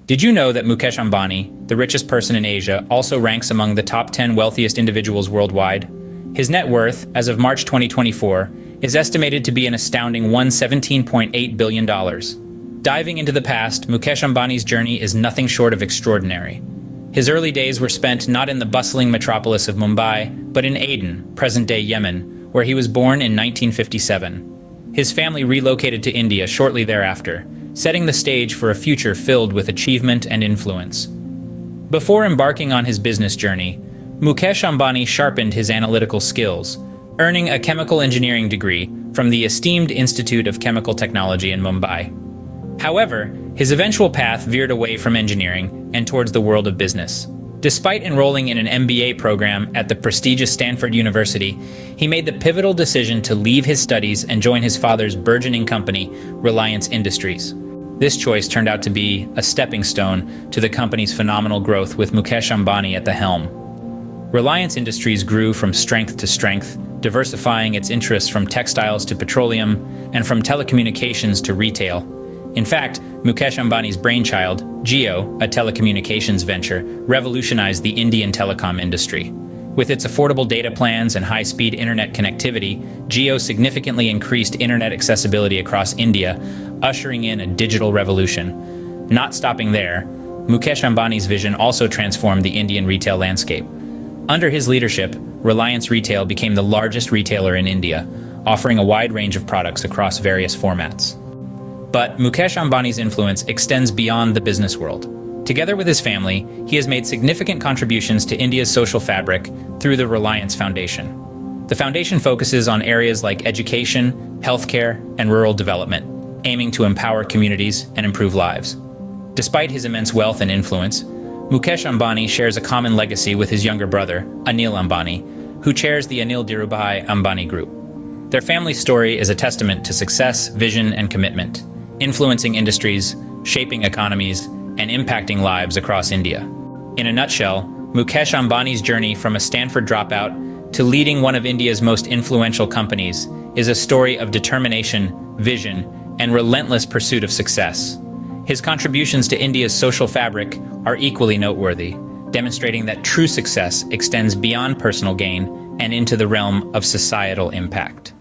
Did you know that Mukesh Ambani, the richest person in Asia, also ranks among the top 10 wealthiest individuals worldwide? His net worth, as of March 2024, is estimated to be an astounding $17.8 billion. Diving into the past, Mukesh Ambani's journey is nothing short of extraordinary. His early days were spent not in the bustling metropolis of Mumbai, but in Aden, present-day Yemen, where he was born in 1957. His family relocated to India shortly thereafter, setting the stage for a future filled with achievement and influence. Before embarking on his business journey, Mukesh Ambani sharpened his analytical skills, earning a chemical engineering degree from the esteemed Institute of Chemical Technology in Mumbai. However, his eventual path veered away from engineering and towards the world of business. Despite enrolling in an MBA program at the prestigious Stanford University, he made the pivotal decision to leave his studies and join his father's burgeoning company, Reliance Industries. This choice turned out to be a stepping stone to the company's phenomenal growth with Mukesh Ambani at the helm. Reliance Industries grew from strength to strength, diversifying its interests from textiles to petroleum and from telecommunications to retail. In fact, Mukesh Ambani's brainchild, Jio, a telecommunications venture, revolutionized the Indian telecom industry. With its affordable data plans and high-speed internet connectivity, Jio significantly increased internet accessibility across India, ushering in a digital revolution. Not stopping there, Mukesh Ambani's vision also transformed the Indian retail landscape. Under his leadership, Reliance Retail became the largest retailer in India, offering a wide range of products across various formats. But Mukesh Ambani's influence extends beyond the business world. Together with his family, he has made significant contributions to India's social fabric through the Reliance Foundation. The foundation focuses on areas like education, healthcare, and rural development, aiming to empower communities and improve lives. Despite his immense wealth and influence, Mukesh Ambani shares a common legacy with his younger brother, Anil Ambani, who chairs the Anil Dhirubhai Ambani Group. Their family story is a testament to success, vision, and commitment, influencing industries, shaping economies, and impacting lives across India. In a nutshell, Mukesh Ambani's journey from a Stanford dropout to leading one of India's most influential companies is a story of determination, vision, and relentless pursuit of success. His contributions to India's social fabric are equally noteworthy, demonstrating that true success extends beyond personal gain and into the realm of societal impact.